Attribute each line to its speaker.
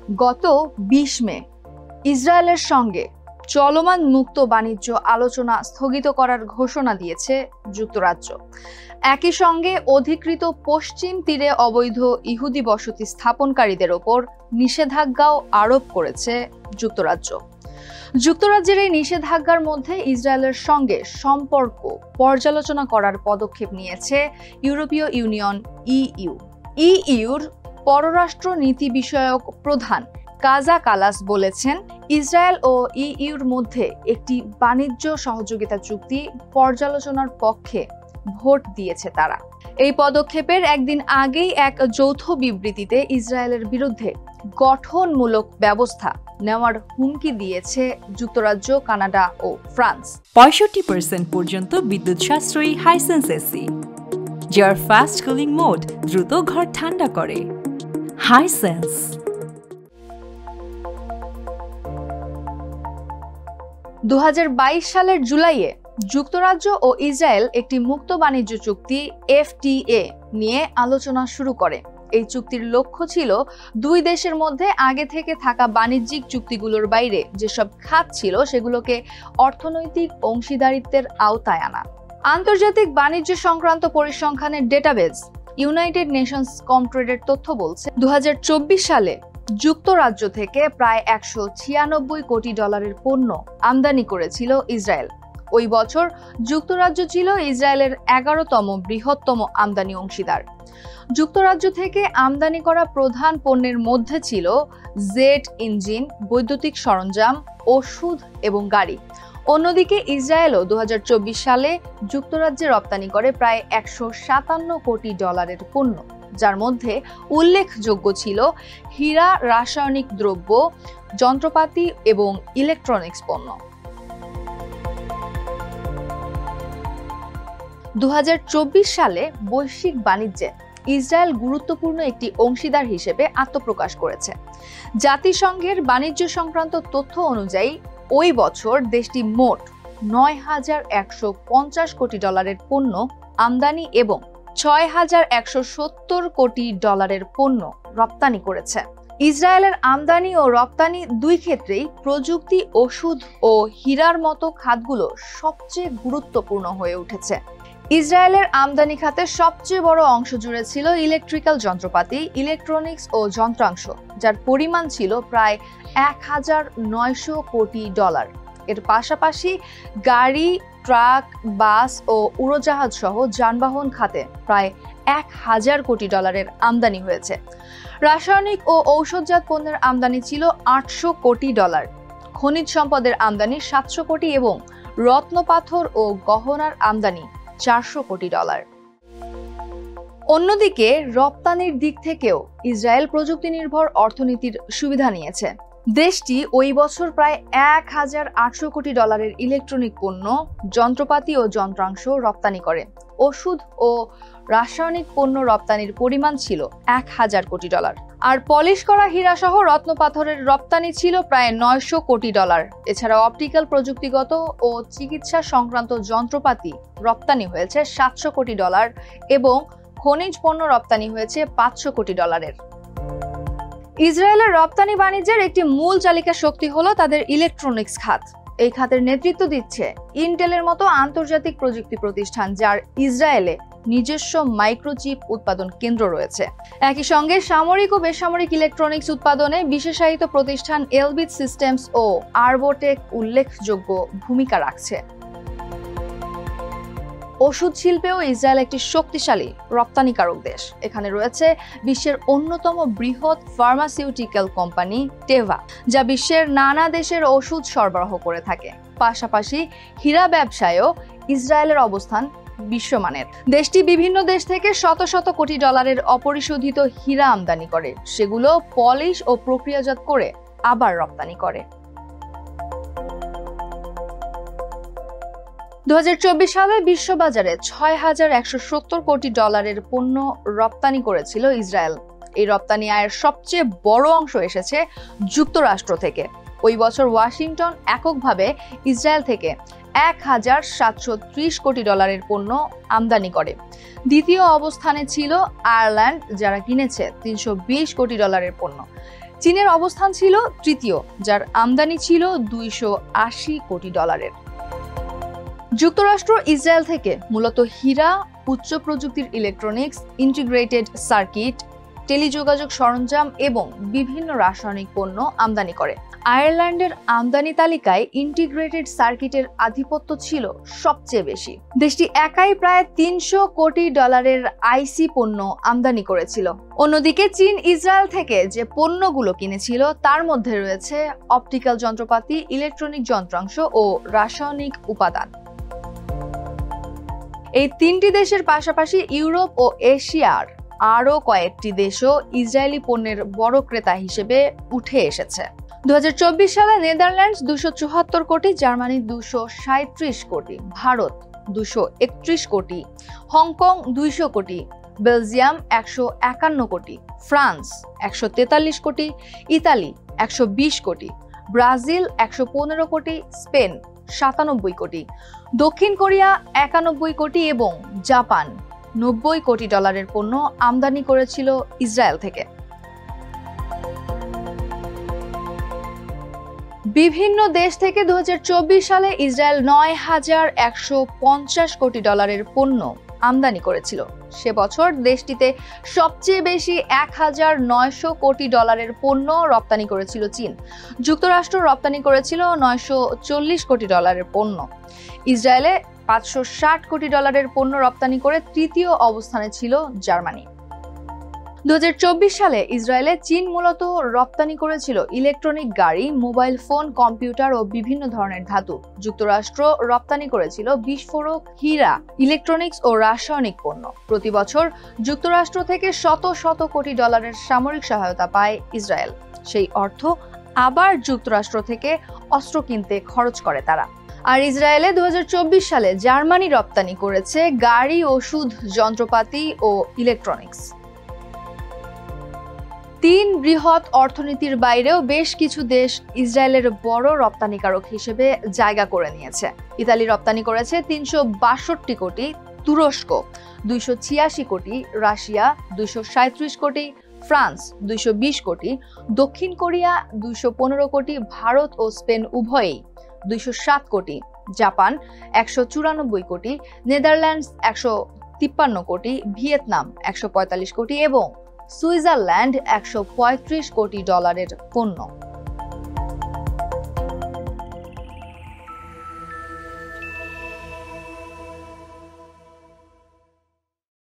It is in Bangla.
Speaker 1: গত ২০ মে ইসরায়েলের সঙ্গে চলমান মুক্ত বাণিজ্য আলোচনা স্থগিত করার ঘোষণা দিয়েছে যুক্তরাজ্য। একই সঙ্গে অধিকৃত পশ্চিম তীরে অবৈধ ইহুদি বসতি স্থাপনকারীদের ওপর নিষেধাজ্ঞাও আরোপ করেছে যুক্তরাজ্য। যুক্তরাজ্যের এই নিষেধাজ্ঞার মধ্যে ইসরায়েলের সঙ্গে সম্পর্ক পর্যালোচনা করার পদক্ষেপ নিয়েছে ইউরোপীয় ইউনিয়ন ইইউ। ইইউর পররাষ্ট্র নীতি বিষয়ক প্রধান কাজা কালাস বলেছেন, ইসরায়েল ও ইইউর মধ্যে একটি বাণিজ্য সহযোগিতা চুক্তি পর্যালোচনার পক্ষে ভোট দিয়েছে তারা। এই পদক্ষেপের একদিন আগেই এক যৌথ বিবৃতিতে ইসরায়েলের বিরুদ্ধে গঠনমূলক ব্যবস্থা নেওয়ার হুমকি দিয়েছে যুক্তরাজ্য, কানাডা ও ফ্রান্স।
Speaker 2: 65% পর্যন্ত বিদ্যুৎ সাশ্রয়ী হাইসেন্স এসি, যার ফাস্ট কুলিং মোড দ্রুত ঘর ঠান্ডা করে। হাইসেন্স।
Speaker 1: 2022 সালের জুলাইয়ে যুক্তরাজ্য ও ইসরায়েল একটি মুক্ত বাণিজ্য চুক্তি FTA নিয়ে আলোচনা শুরু করে। এই চুক্তির লক্ষ্য ছিল দুই দেশের মধ্যে আগে থেকে থাকা বাণিজ্যিক চুক্তিগুলোর বাইরে যেসব খাত ছিল সেগুলোকে অর্থনৈতিক অংশীদারিত্বের আওতায় আনা। আন্তর্জাতিক বাণিজ্য সংক্রান্ত পরিসংখ্যানের ডেটাবেজ ইউনাইটেড নেশনস কমট্রেডের তথ্য বলছে 2024 সালে যুক্তরাজ্য থেকে প্রায় 196 কোটি ডলারের পণ্য আমদানি করেছিল ইসরায়েল। ওই বছর যুক্তরাজ্য ছিল ইসরায়েলের 11তম বৃহত্তম আমদানি অংশীদার। যুক্তরাজ্য থেকে আমদানি করা প্রধান পণ্যের মধ্যে ছিল জেট ইঞ্জিন, বৈদ্যুতিক সরঞ্জাম, ওষুধ এবং গাড়ি। অন্যদিকে ইসরায়েলও 2024 সালে যুক্তরাজ্যে রপ্তানি করে প্রায় 157 কোটি ডলারের পণ্য, যার মধ্যে উল্লেখযোগ্য ছিল হীরা, রাসায়নিক দ্রব্য, যন্ত্রপাতি এবং ইলেকট্রনিক্স পণ্য। 2024 সালে বৈশ্বিক বাণিজ্যে ইসরায়েল গুরুত্বপূর্ণ একটি অংশীদার হিসেবে আত্মপ্রকাশ করেছে। জাতিসংঘের বাণিজ্য সংক্রান্ত তথ্য অনুযায়ী ওই বছর দেশটি মোট 9,150 কোটি ডলারের পণ্য আমদানি এবং 6,170 কোটি ডলারের পণ্য রপ্তানি করেছে। ইসরায়েলের আমদানি ও রপ্তানি দুই ক্ষেত্রেই প্রযুক্তি, ওষুধ ও হীরার মতো খাতগুলো সবচেয়ে গুরুত্বপূর্ণ হয়ে উঠেছে। ইসরায়েলের আমদানি খাতে সবচেয়ে বড় অংশ জুড়ে ছিল ইলেকট্রিক্যাল যন্ত্রপাতি, ইলেকট্রনিক্স ও যন্ত্রাংশ, যার পরিমাণ ছিল প্রায় 1,900 কোটি ডলার। এর পাশাপাশি গাড়ি, ট্রাক, বাস ও উড়োজাহাজ সহ যানবাহন খাতে প্রায় 1,000 কোটি ডলারের আমদানি হয়েছে। রাসায়নিক ও ঔষধজাত পণ্যের আমদানি ছিল 800 কোটি ডলার, খনিজ সম্পদের আমদানি 700 কোটি এবং রত্নপাথর ও গহনার আমদানি 400 কোটি ডলার। অন্যদিকে রপ্তানির দিক থেকেও ইসরায়েল প্রযুক্তি নির্ভর অর্থনীতির সুবিধা নিয়েছে। দেশটি ওই বছর প্রায় 1,800 কোটি ডলারের ইলেকট্রনিক পণ্য, যন্ত্রপাতি ও যন্ত্রাংশ রপ্তানি করে। ওষুধ ও রাসায়নিক পণ্য রপ্তানির পরিমাণ ছিল 1,000 কোটি ডলার। আর পলিশ করা হীরা সহ রত্নপাথরের রপ্তানি ছিল প্রায় 900 কোটি ডলার। এছাড়া অপটিক্যাল প্রযুক্তিগত ও চিকিৎসা সংক্রান্ত যন্ত্রপাতি রপ্তানি হয়েছে 700 কোটি ডলার এবং খনিজ পণ্য রপ্তানি হয়েছে 500 কোটি ডলারের। ইসরায়েলের রপ্তানি বাণিজ্যের একটি মূল চালিকা শক্তি হলো তাদের ইলেকট্রনিক্স খাত। এই খাতের নেতৃত্ব দিচ্ছে ইন্টেলের মতো আন্তর্জাতিক প্রযুক্তি প্রতিষ্ঠান, যার ইসরায়েলে নিজস্ব মাইক্রোচিপ উৎপাদন কেন্দ্র রয়েছে। একই সঙ্গে সামরিক ও বেসামরিক ইলেকট্রনিক্স উৎপাদনে বিশেষায়িত প্রতিষ্ঠান এলবিট সিস্টেমস ও আরবোটেক উল্লেখযোগ্য ভূমিকা রাখছে। ওষুধ শিল্পেও ইসরায়েল একটি শক্তিশালী রপ্তানিকারক দেশ। এখানে রয়েছে বিশ্বের অন্যতম বৃহৎ ফার্মাসিউটিক্যাল কোম্পানি টেভা, যা বিশ্বের নানা দেশের ওষুধ সরবরাহ করে থাকে। পাশাপাশি হীরা ব্যবসায়ও ইসরায়েলের অবস্থান বিশ্বমানের। দেশটি বিভিন্ন দেশ থেকে শত শত কোটি ডলারের অপরিশোধিত হীরা আমদানি করে, সেগুলো পলিশ ও প্রক্রিয়াজাত করে আবার রপ্তানি করে। 2024 সালে বিশ্ববাজারে 6,170 কোটি ডলারের পণ্য রপ্তানি করেছিল ইসরায়েল। এই রপ্তানি আয়ের সবচেয়ে বড় অংশ এসেছে যুক্তরাষ্ট্র থেকে। ওই বছর ওয়াশিংটন এককভাবে ইসরায়েল থেকে 1,730 কোটি ডলারের পণ্য আমদানি করে। দ্বিতীয় অবস্থানে ছিল আয়ারল্যান্ড, যারা কিনেছে 320 কোটি ডলারের পণ্য। চীনের অবস্থান ছিল তৃতীয়, যার আমদানি ছিল $280 কোটি। যুক্তরাষ্ট্র ইসরায়েল থেকে মূলত হীরা, উচ্চ প্রযুক্তির ইলেকট্রনিক্স, ইন্টিগ্রেটেড সার্কিট, টেলিযোগাযোগ সরঞ্জাম এবং বিভিন্ন রাসায়নিক পণ্য আমদানি করে। আয়ারল্যান্ডের আমদানি তালিকায় ইন্টিগ্রেটেড সার্কিটের আধিপত্য ছিল সবচেয়ে বেশি। দেশটি একাই প্রায় $300 কোটি আইসি পণ্য আমদানি করেছিল। অন্যদিকে চীন ইসরায়েল থেকে যে পণ্যগুলো কিনেছিল তার মধ্যে রয়েছে অপটিক্যাল যন্ত্রপাতি, ইলেকট্রনিক যন্ত্রাংশ ও রাসায়নিক উপাদান। এই তিনটি দেশের পাশাপাশি ইউরোপ ও এশিয়ার আরও কয়েকটি দেশও ইসরায়েলি পণ্যের বড় ক্রেতা হিসেবে উঠে এসেছে। 2024 সালে নেদারল্যান্ডস 274 কোটি, জার্মানি 237 কোটি, ভারত 231 কোটি, হংকং 200 কোটি, বেলজিয়াম 151 কোটি, ফ্রান্স 143 কোটি, ইতালি 120 কোটি, ব্রাজিল 115 কোটি, স্পেন 97 কোটি, দক্ষিণ কোরিয়া 91 কোটি এবং জাপান $90 কোটি পণ্য আমদানি করেছিল ইসরায়েল থেকে। বিভিন্ন দেশ থেকে 2024 সালে ইসরায়েল $9,150 কোটি পণ্য আমদানি করেছিল। সে বছর দেশটিতে সবচেয়ে বেশি $1,900 কোটি পণ্য রপ্তানি করেছিল চীন। যুক্তরাষ্ট্র রপ্তানি করেছিল $940 কোটি পণ্য। ইসরায়েলে $560 কোটি পণ্য রপ্তানি করে তৃতীয় অবস্থানে ছিল জার্মানি। 2024 সালে ইসরায়েলে চীন মূলত রপ্তানি করেছিল ইলেকট্রনিক গাড়ি, মোবাইল ফোন, কম্পিউটার ও বিভিন্ন ধরনের ধাতু। যুক্তরাষ্ট্র রপ্তানি করেছিল বিস্ফোরক, হীরা, ইলেকট্রনিক্স ও রাসায়নিক পণ্য। প্রতি বছর যুক্তরাষ্ট্র থেকে শত শত কোটি ডলারের সামরিক সহায়তা পায় ইসরায়েল। সেই অর্থ আবার যুক্তরাষ্ট্র থেকে অস্ত্র কিনতে খরচ করে তারা। আর ইসরায়েলে 2024 সালে জার্মানি রপ্তানি করেছে গাড়ি, ওষুধ, যন্ত্রপাতি ও ইলেকট্রনিক্স। তিন বৃহৎ অর্থনীতির বাইরেও বেশ কিছু দেশ ইসরায়েলের বড় রপ্তানিকারক হিসেবে জায়গা করে নিয়েছে। ইতালি রপ্তানি করেছে 362 কোটি, তুরস্ক 286 কোটি, রাশিয়া 237 কোটি, ফ্রান্স 220 কোটি, দক্ষিণ কোরিয়া 215 কোটি, ভারত ও স্পেন উভয়েই 207 কোটি, জাপান 194 কোটি, নেদারল্যান্ডস 153 কোটি, ভিয়েতনাম 145 কোটি এবং সুইজারল্যান্ড $135 কোটি পণ্য।